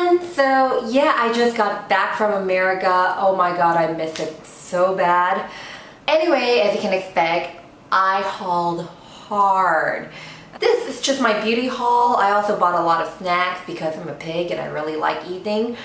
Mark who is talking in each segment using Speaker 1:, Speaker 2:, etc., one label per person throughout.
Speaker 1: everyone! So yeah, I just got back from America. Oh my god, I miss it so bad. Anyway, as you can expect, I hauled hard. This is just my beauty haul. I also bought a lot of snacks because I'm a pig and I really like eating.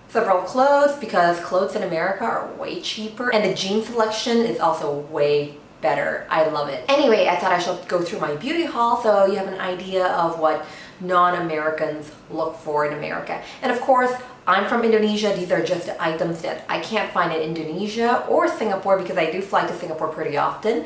Speaker 1: Several clothes because clothes in America are way cheaper, and the jean selection is also way better. I love it. Anyway, I thought I should go through my beauty haul so you have an idea of what non-Americans look for in America. And of course, I'm from Indonesia. These are just the items that I can't find in Indonesia or Singapore because I do fly to Singapore pretty often.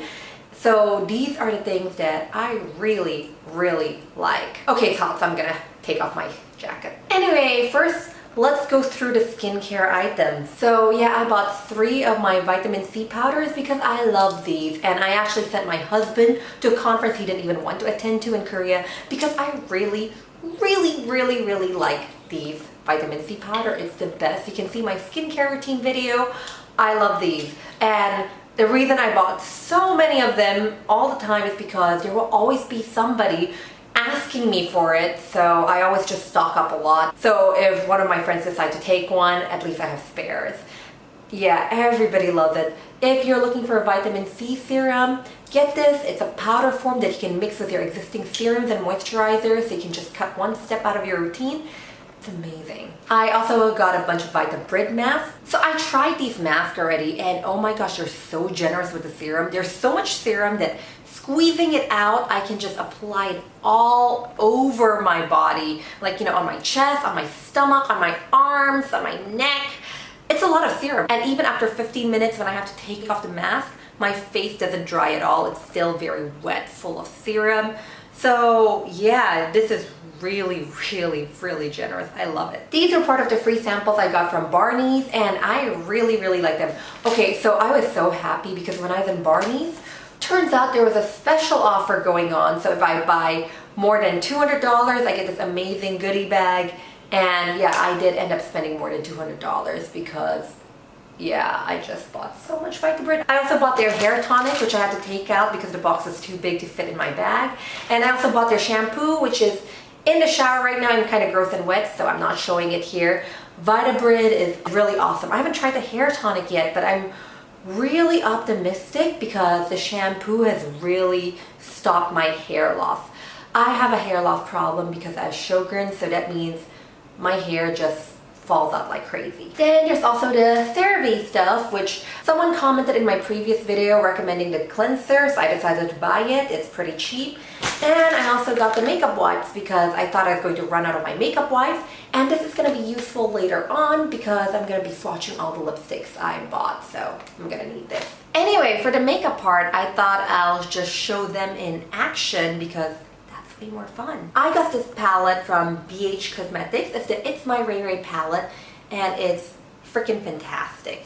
Speaker 1: So these are the things that I really, really like. Okay, it's hot, so I'm gonna take off my jacket. Anyway, first, let's go through the skincare items. So yeah, I bought 3 of my vitamin C powders because I love these, and I actually sent my husband to a conference he didn't even want to attend to in Korea because I really like these vitamin C powder. It's the best. You can see my skincare routine video. I love these, and the reason I bought so many of them all the time is because there will always be somebody asking me for it, so I always just stock up a lot. So if one of my friends decide to take one, at least I have spares. Yeah, everybody loves it. If you're looking for a vitamin C serum, get this. It's a powder form that you can mix with your existing serums and moisturizers, so you can just cut one step out of your routine. It's amazing. I also got a bunch of Vitabrid masks. So I tried these masks already, and oh my gosh, they're so generous with the serum. There's so much serum that squeezing it out, I can just apply it all over my body. Like, you know, on my chest, on my stomach, on my arms, on my neck. It's a lot of serum. And even after 15 minutes when I have to take off the mask, my face doesn't dry at all. It's still very wet, full of serum. So yeah, this is really generous. I love it. These are part of the free samples I got from Barney's, and I really like them. Okay, so I was so happy because when I was in Barney's, turns out there was a special offer going on. So if I buy more than $200, I get this amazing goodie bag. And yeah, I did end up spending more than $200 because yeah, I just bought so much Vitabrid. I also bought their hair tonic, which I had to take out because the box was too big to fit in my bag. And I also bought their shampoo, which is in the shower right now. I'm kind of gross and wet, so I'm not showing it here. Vitabrid is really awesome. I haven't tried the hair tonic yet, but I'm really optimistic because the shampoo has really stopped my hair loss. I have a hair loss problem because I have Sjogren's, so that means my hair just falls out like crazy. Then there's also the Cerave stuff, which someone commented in my previous video recommending the cleanser, so I decided to buy it. It's pretty cheap. And I also got the makeup wipes because I thought I was going to run out of my makeup wipes, and this is going to be useful later on because I'm going to be swatching all the lipsticks I bought, so I'm going to need this. Anyway, for the makeup part, I thought I'll just show them in action because that's way more fun. I got this palette from BH Cosmetics. It's the It's My Raye palette, and it's freaking fantastic.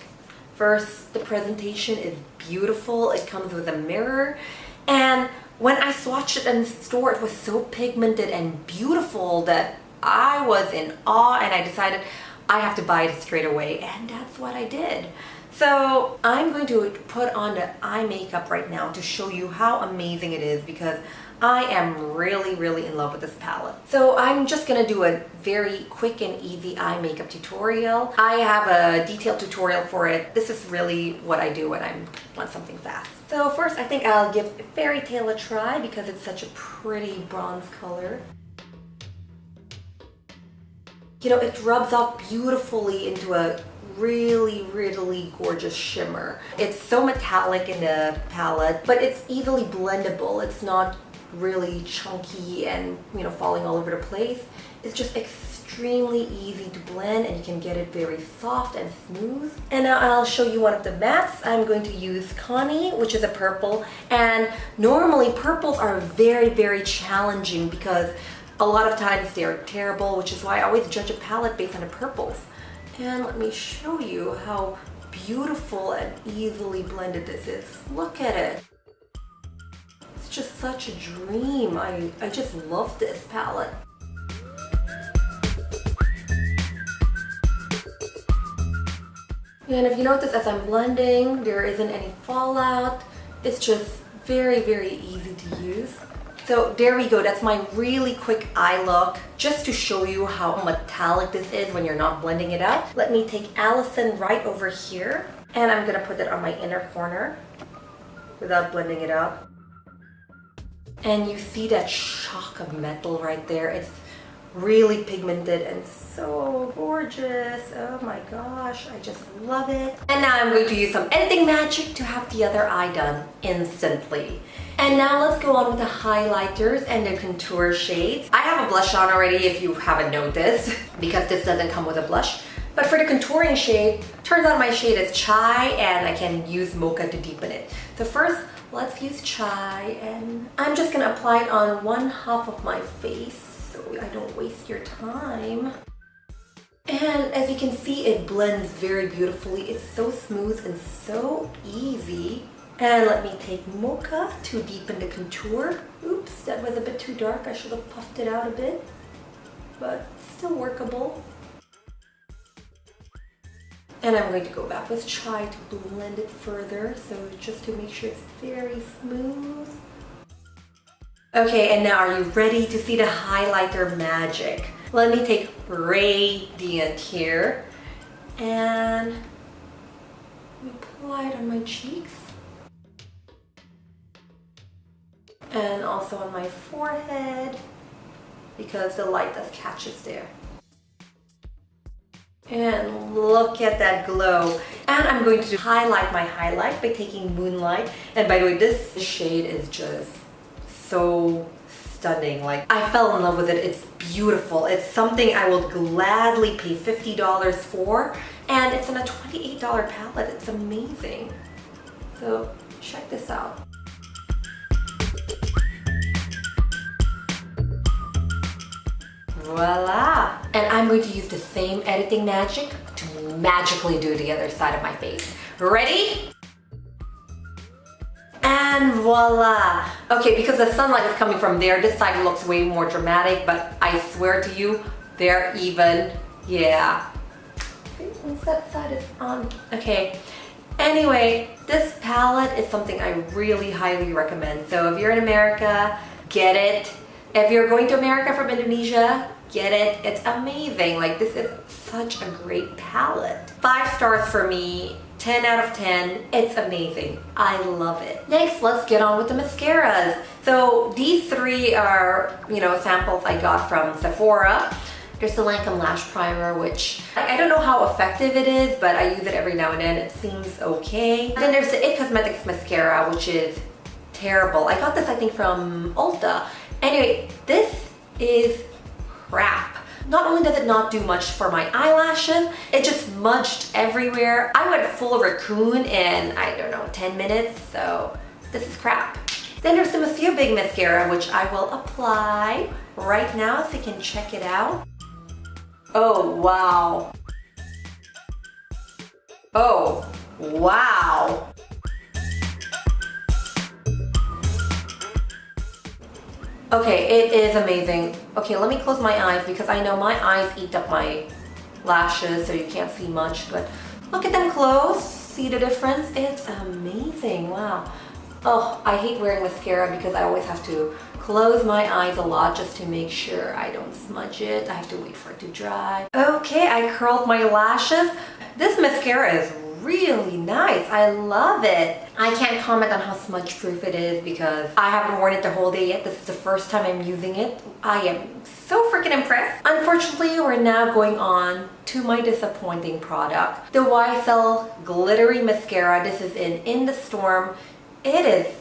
Speaker 1: First, the presentation is beautiful. It comes with a mirror, and when I swatched it in the store, it was so pigmented and beautiful that I was in awe, and I decided I have to buy it straight away, and that's what I did. So I'm going to put on the eye makeup right now to show you how amazing it is because I am really in love with this palette. So I'm just gonna do a very quick and easy eye makeup tutorial. I have a detailed tutorial for it. This is really what I do when I want something fast. So first, I think I'll give Fairy Tale a try because it's such a pretty bronze color. You know, it rubs off beautifully into a really gorgeous shimmer. It's so metallic in the palette, but it's easily blendable. It's not really chunky and, you know, falling all over the place. It's just extremely easy to blend, and you can get it very soft and smooth. And now I'll show you one of the mattes. I'm going to use Connie, which is a purple, and normally purples are very challenging because a lot of times they're terrible, which is why I always judge a palette based on the purples. And let me show you how beautiful and easily blended this is. Look at it. It's just such a dream. I just love this palette. And if you notice, as I'm blending, there isn't any fallout. It's just very easy to use. So there we go. That's my really quick eye look. Just to show you how metallic this is when you're not blending it out. Let me take Allison right over here. And I'm gonna put it on my inner corner without blending it out. And you see that shock of metal right there. It's really pigmented and so gorgeous. Oh my gosh, I just love it. And now I'm going to use some editing magic to have the other eye done instantly. And now let's go on with the highlighters and the contour shades. I have a blush on already if you haven't noticed, because this doesn't come with a blush. But for the contouring shade, turns out my shade is Chai and I can use Mocha to deepen it. So first, let's use Chai, and I'm just gonna apply it on one half of my face so I don't waste your time. And as you can see, it blends very beautifully. It's so smooth and so easy. And let me take Mocha to deepen the contour. Oops, that was a bit too dark. I should have puffed it out a bit, but still workable. And I'm going to go back with Chai to blend it further, so just to make sure it's very smooth. Okay, and now are you ready to see the highlighter magic? Let me take Radiant here and apply it on my cheeks. And also on my forehead, because the light does catches there. And look at that glow. And I'm going to highlight my highlight by taking Moonlight. And by the way, this shade is just so stunning. Like, I fell in love with it. It's beautiful. It's something I will gladly pay $50 for. And it's in a $28 palette. It's amazing. So check this out. Voila! And I'm going to use the same editing magic to magically do the other side of my face. Ready? And voila! Okay, because the sunlight is coming from there, this side looks way more dramatic, but I swear to you, they're even. Yeah. Okay, once that side is on. Okay. Anyway, this palette is something I really highly recommend. So if you're in America, get it. If you're going to America from Indonesia, get it. It's amazing. Like, this is such a great palette. 5 stars for me, 10 out of 10. It's amazing. I love it. Next, let's get on with the mascaras. So these 3 are, samples I got from Sephora. There's the Lancome Lash Primer, which I don't know how effective it is, but I use it every now and then. It seems okay. Then there's the It Cosmetics Mascara, which is terrible. I got this, I think, from Ulta. Anyway, this is crap. Not only does it not do much for my eyelashes, it just smudged everywhere. I went full raccoon in, I don't know, 10 minutes, so this is crap. Then there's the Monsieur Big Mascara, which I will apply right now so you can check it out. Oh, wow. Oh, wow. Okay, it is amazing. Okay, let me close my eyes because I know my eyes eat up my lashes, so you can't see much, but look at them close. See the difference? It's amazing. Wow. Oh, I hate wearing mascara because I always have to close my eyes a lot just to make sure I don't smudge it. I have to wait for it to dry. Okay, I curled my lashes. This mascara is really nice. I love it. I can't comment on how smudge proof it is because I haven't worn it the whole day yet. This is the first time I'm using it. I am so freaking impressed. Unfortunately, we're now going on to my disappointing product. The YSL Glittery Mascara. This is in the Storm. It is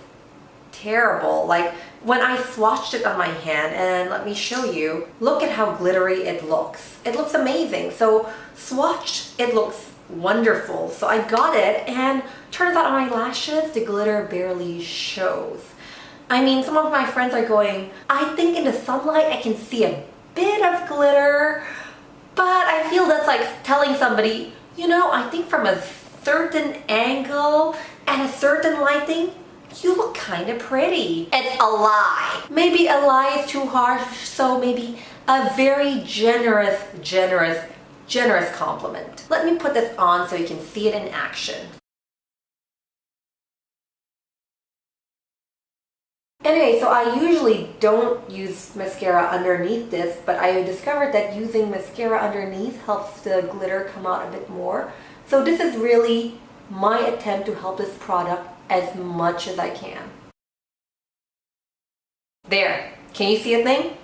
Speaker 1: terrible. Like, when I swatched it on my hand, and let me show you, look at how glittery it looks. It looks amazing. So swatched, it looks wonderful. So I got it, and turns out on my lashes the glitter barely shows. I mean, some of my friends are going, I think in the sunlight I can see a bit of glitter, but I feel that's like telling somebody, I think from a certain angle and a certain lighting you look kind of pretty. It's a lie. Maybe a lie is too harsh, so maybe a very generous compliment. Let me put this on so you can see it in action. Anyway, so I usually don't use mascara underneath this, but I discovered that using mascara underneath helps the glitter come out a bit more. So this is really my attempt to help this product as much as I can. There, can you see a thing?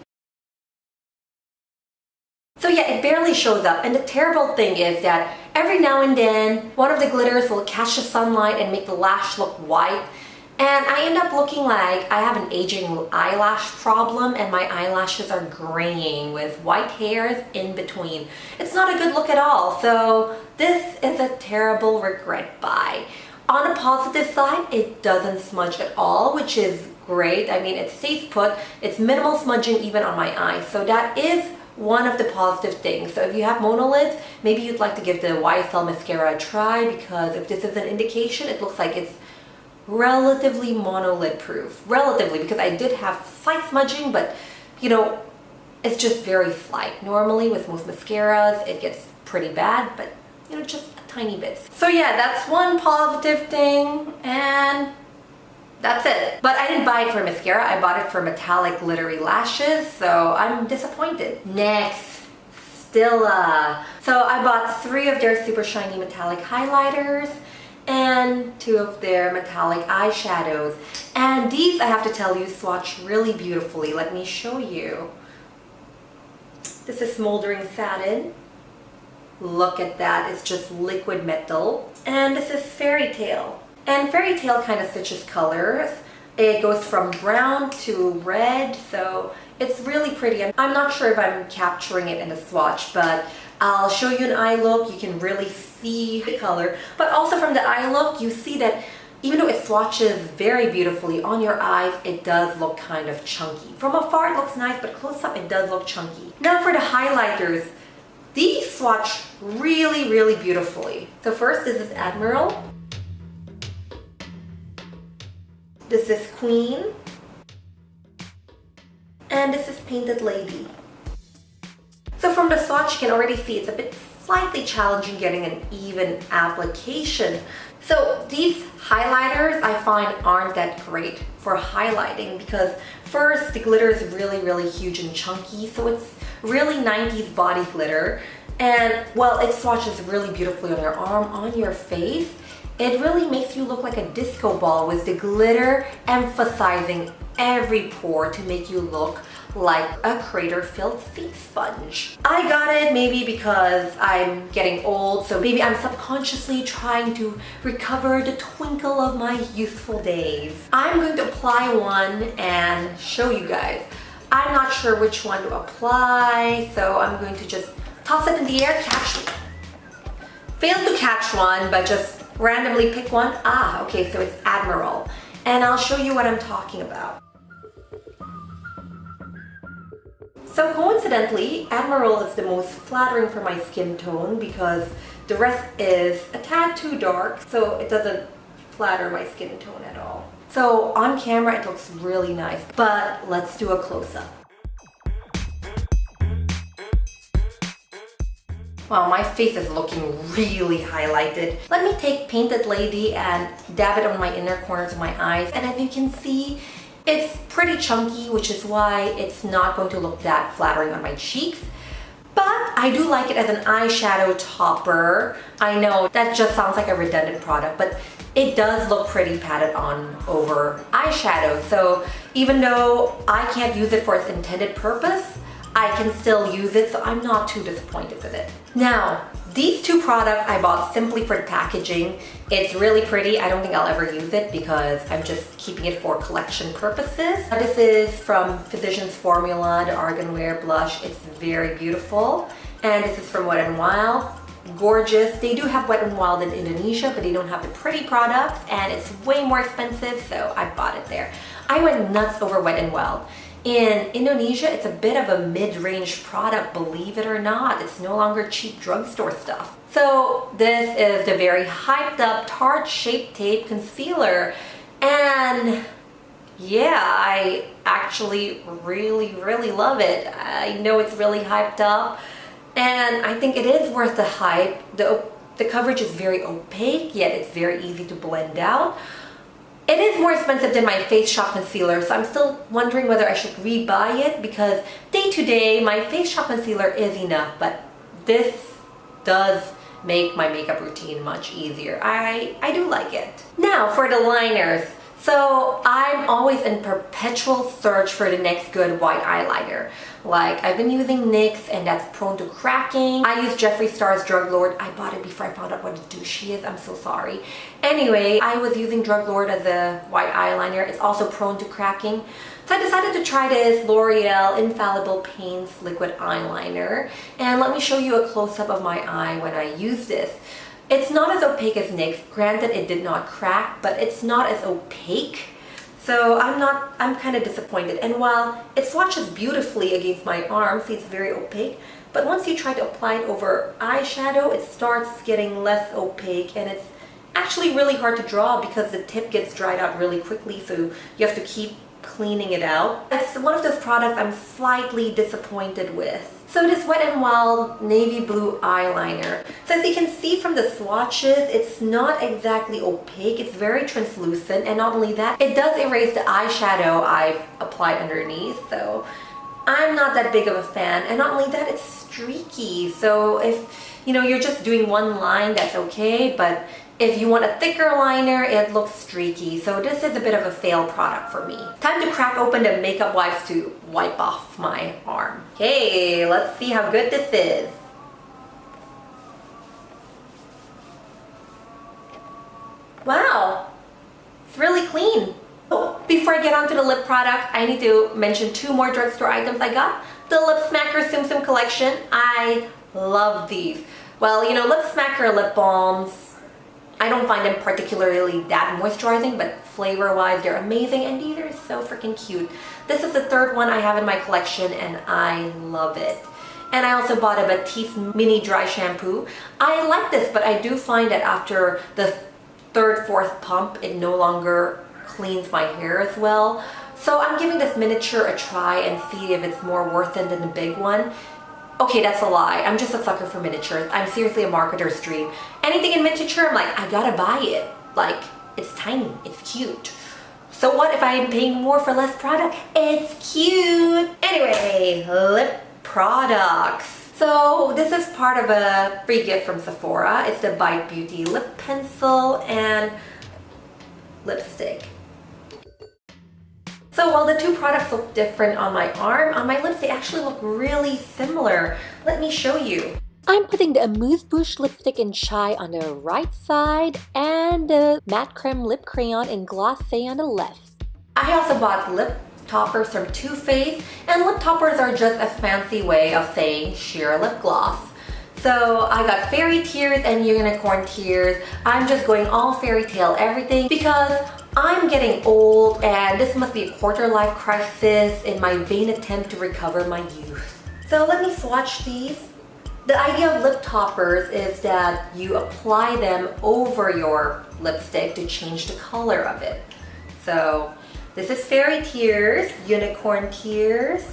Speaker 1: So yeah, it barely shows up, and the terrible thing is that every now and then one of the glitters will catch the sunlight and make the lash look white. And I end up looking like I have an aging eyelash problem and my eyelashes are graying with white hairs in between. It's not a good look at all, so this is a terrible regret buy. On the positive side, it doesn't smudge at all, which is great. I mean, it stays put, it's minimal smudging even on my eyes, so that is one of the positive things. So if you have monolids, maybe you'd like to give the YSL mascara a try, because if this is an indication, it looks like it's relatively monolid proof. Relatively, because I did have slight smudging, but you know, it's just very slight. Normally with most mascaras it gets pretty bad, but you know, just a tiny bit. So yeah, that's one positive thing, and that's it. But I didn't buy it for mascara, I bought it for metallic glittery lashes, so I'm disappointed. Next, Stilla. So I bought 3 of their super shiny metallic highlighters and 2 of their metallic eyeshadows. And these, I have to tell you, swatch really beautifully. Let me show you. This is Smoldering Satin. Look at that, it's just liquid metal. And this is Fairy Tale. And Fairy Tale kind of switches colors. It goes from brown to red, so it's really pretty. I'm not sure if I'm capturing it in the swatch, but I'll show you an eye look. You can really see the color. But also from the eye look, you see that even though it swatches very beautifully on your eyes, it does look kind of chunky. From afar it looks nice, but close up it does look chunky. Now for the highlighters, these swatch really, really beautifully. So first, this is Admiral. This is Queen. And this is Painted Lady. So from the swatch, you can already see it's a bit slightly challenging getting an even application. So these highlighters I find aren't that great for highlighting, because first, the glitter is really, really huge and chunky, so it's really 90s body glitter. And while it swatches really beautifully on your arm, on your face, it really makes you look like a disco ball with the glitter emphasizing every pore to make you look like a crater-filled face sponge. I got it maybe because I'm getting old, so maybe I'm subconsciously trying to recover the twinkle of my youthful days. I'm going to apply one and show you guys. I'm not sure which one to apply, so I'm going to just toss it in the air, failed to catch one, but just randomly pick one. Ah, okay, so it's Admiral. And I'll show you what I'm talking about. So coincidentally, Admiral is the most flattering for my skin tone because the rest is a tad too dark, so it doesn't flatter my skin tone at all. So on camera it looks really nice, but let's do a close-up. Wow, my face is looking really highlighted. Let me take Painted Lady and dab it on my inner corners of my eyes, and as you can see, it's pretty chunky, which is why it's not going to look that flattering on my cheeks. But I do like it as an eyeshadow topper. I know that just sounds like a redundant product, but it does look pretty patted on over eyeshadow. So even though I can't use it for its intended purpose, I can still use it, so I'm not too disappointed with it. Now, these 2 products I bought simply for the packaging. It's really pretty. I don't think I'll ever use it because I'm just keeping it for collection purposes. This is from Physicians Formula, the Argan Wear Blush. It's very beautiful. And this is from Wet n Wild. Gorgeous. They do have Wet n Wild in Indonesia, but they don't have the pretty products, and it's way more expensive, so I bought it there. I went nuts over Wet n Wild. In Indonesia, it's a bit of a mid-range product, believe it or not. It's no longer cheap drugstore stuff. So this is the very hyped up Tarte Shape Tape Concealer. And yeah, I actually really, really love it. I know it's really hyped up, and I think it is worth the hype. The coverage is very opaque, yet it's very easy to blend out. It is more expensive than my Face Shop concealer, so I'm still wondering whether I should rebuy it because day to day my Face Shop concealer is enough, but this does make my makeup routine much easier. I do like it. Now for the liners. So I'm always in perpetual search for the next good white eyeliner. Like I've been using NYX and that's prone to cracking. I use Jeffree Star's Drug Lord. I bought it before I found out what a douche she is. I'm so sorry. Anyway, I was using Drug Lord as a white eyeliner. It's also prone to cracking. So I decided to try this L'Oreal Infallible Paints liquid eyeliner. And let me show you a close-up of my eye when I use this. It's not as opaque as NYX. Granted, it did not crack, but it's not as opaque. So I'm kind of disappointed. And while it swatches beautifully against my arm, see it's very opaque, but once you try to apply it over eyeshadow, it starts getting less opaque and it's actually really hard to draw because the tip gets dried out really quickly, so you have to keep cleaning it out. It's one of those products I'm slightly disappointed with. So this Wet n Wild navy blue eyeliner. So as you can see from the swatches, it's not exactly opaque, it's very translucent, and not only that, it does erase the eyeshadow I've applied underneath, so I'm not that big of a fan. And not only that, it's streaky, so if you're just doing one line, that's okay, but if you want a thicker liner, it looks streaky. So this is a bit of a fail product for me. Time to crack open the makeup wipes to wipe off my arm. Okay, let's see how good this is. Wow, it's really clean. Oh, before I get onto the lip product, I need to mention two more drugstore items I got. The Lip Smacker Tsum collection. I love these. Well, Lip Smacker lip balms, I don't find them particularly that moisturizing, but flavor-wise, they're amazing, and these are so freaking cute. This is the third one I have in my collection, and I love it. And I also bought a Batiste mini dry shampoo. I like this, but I do find that after the third, fourth pump, it no longer cleans my hair as well. So I'm giving this miniature a try and see if it's more worth it than the big one. Okay, that's a lie. I'm just a sucker for miniatures. I'm seriously a marketer's dream. Anything in miniature, I'm like, I gotta buy it. Like, it's tiny, it's cute. So what if I am paying more for less product? It's cute. Anyway, lip products. So this is part of a free gift from Sephora. It's the Bite Beauty lip pencil and lipstick. So while the two products look different on my arm, on my lips they actually look really similar. Let me show you. I'm putting the Amuse Bouche lipstick in Chai on the right side and the Matte Creme Lip Crayon in Glacé on the left. I also bought lip toppers from Too Faced, and lip toppers are just a fancy way of saying sheer lip gloss. So I got Fairy Tears and Unicorn Tears. I'm just going all fairy tale everything because I'm getting old and this must be a quarter life crisis in my vain attempt to recover my youth. So let me swatch these. The idea of lip toppers is that you apply them over your lipstick to change the color of it. So this is Fairy Tears, Unicorn Tears.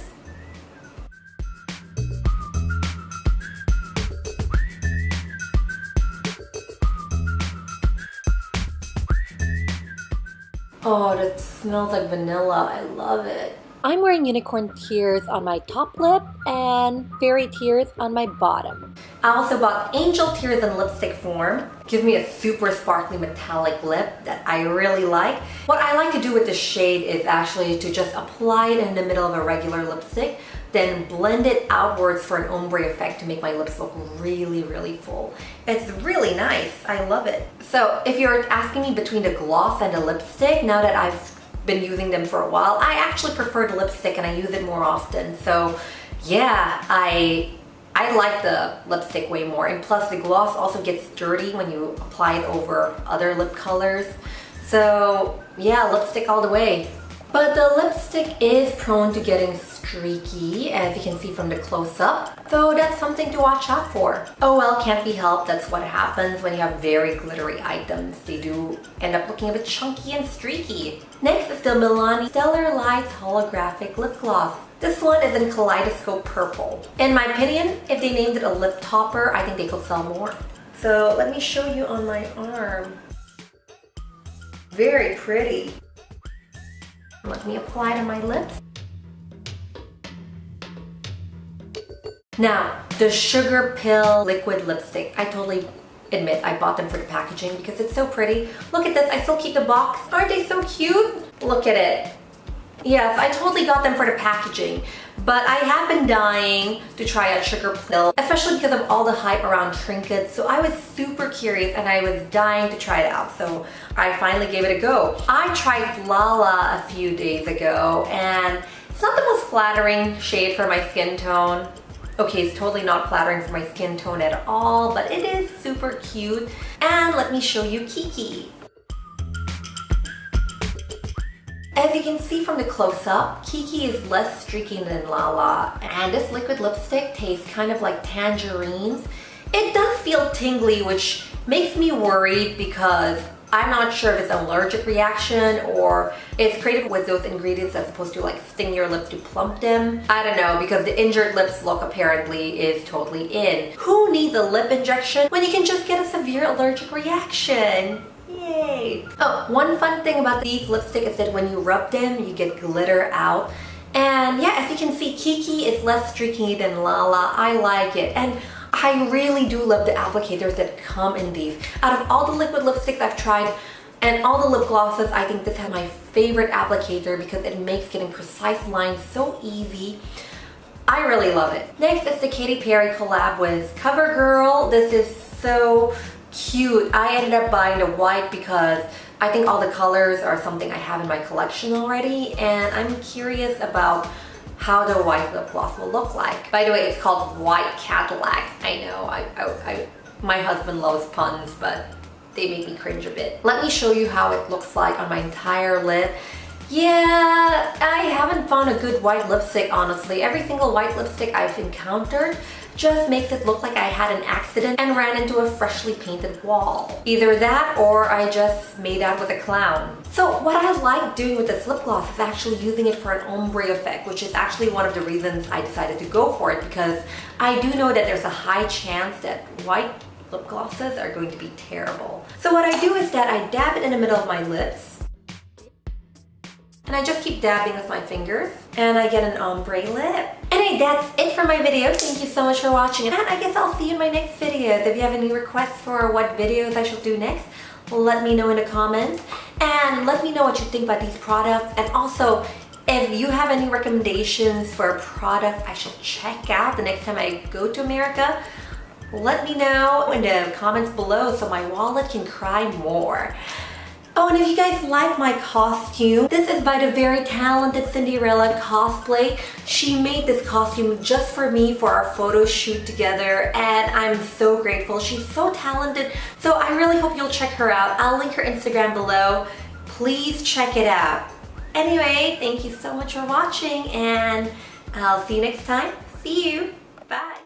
Speaker 1: Oh, that smells like vanilla. I love it. I'm wearing Unicorn Tears on my top lip and Fairy Tears on my bottom. I also bought Angel Tears in lipstick form. Gives me a super sparkly metallic lip that I really like. What I like to do with this shade is actually to just apply it in the middle of a regular lipstick, then blend it outwards for an ombre effect to make my lips look really, really full. It's really nice. I love it. So if you're asking me between the gloss and the lipstick, now that I've been using them for a while, I actually prefer the lipstick and I use it more often. So yeah, I like the lipstick way more, and plus the gloss also gets dirty when you apply it over other lip colors. So yeah, lipstick all the way. But the lipstick is prone to getting streaky, as you can see from the close-up. So that's something to watch out for. Oh well, can't be helped. That's what happens when you have very glittery items. They do end up looking a bit chunky and streaky. Next is the Milani Stellar Lights Holographic Lip Gloss. This one is in Kaleidoscope Purple. In my opinion, if they named it a lip topper, I think they could sell more. So let me show you on my arm. Very pretty. Let me apply to my lips. Now, the Sugar Pill liquid lipstick. I totally admit I bought them for the packaging because it's so pretty. Look at this, I still keep the box. Aren't they so cute? Look at it. Yes, I totally got them for the packaging, but I have been dying to try out Sugar Pill, especially because of all the hype around trinkets. So I was super curious and I was dying to try it out. So I finally gave it a go. I tried Lala a few days ago and it's not the most flattering shade for my skin tone. Okay, it's totally not flattering for my skin tone at all, but it is super cute. And let me show you Kiki. As you can see from the close-up, Kiki is less streaky than Lala, and this liquid lipstick tastes kind of like tangerines. It does feel tingly, which makes me worried because I'm not sure if it's an allergic reaction or it's created with those ingredients that's supposed to like sting your lips to plump them. I don't know, because the injured lips look apparently is totally in. Who needs a lip injection when you can just get a severe allergic reaction? Yay! Oh, one fun thing about these lipsticks is that when you rub them, you get glitter out. And yeah, as you can see, Kiki is less streaky than Lala. I like it. And I really do love the applicators that come in these. Out of all the liquid lipsticks I've tried and all the lip glosses, I think this has my favorite applicator because it makes getting precise lines so easy. I really love it. Next is the Katy Perry collab with CoverGirl. This is so cute. I ended up buying the white because I think all the colors are something I have in my collection already, and I'm curious about how the white lip gloss will look like. By the way, it's called White Cadillac. I know, my husband loves puns, but they make me cringe a bit. Let me show you how it looks like on my entire lip. Yeah, I haven't found a good white lipstick, honestly. Every single white lipstick I've encountered just makes it look like I had an accident and ran into a freshly painted wall. Either that or I just made out with a clown. So what I like doing with this lip gloss is actually using it for an ombre effect, which is actually one of the reasons I decided to go for it, because I do know that there's a high chance that white lip glosses are going to be terrible. So what I do is that I dab it in the middle of my lips, and I just keep dabbing with my fingers, and I get an ombre lip. Anyway, that's it for my video. Thank you so much for watching, and I guess I'll see you in my next videos. If you have any requests for what videos I should do next, let me know in the comments, and let me know what you think about these products. And also, if you have any recommendations for a product I should check out the next time I go to America, let me know in the comments below so my wallet can cry more. Oh, and if you guys like my costume, this is by the very talented Cindyrella Cosplay. She made this costume just for me for our photo shoot together, and I'm so grateful. She's so talented, so I really hope you'll check her out. I'll link her Instagram below. Please check it out. Anyway, thank you so much for watching, and I'll see you next time. See you. Bye.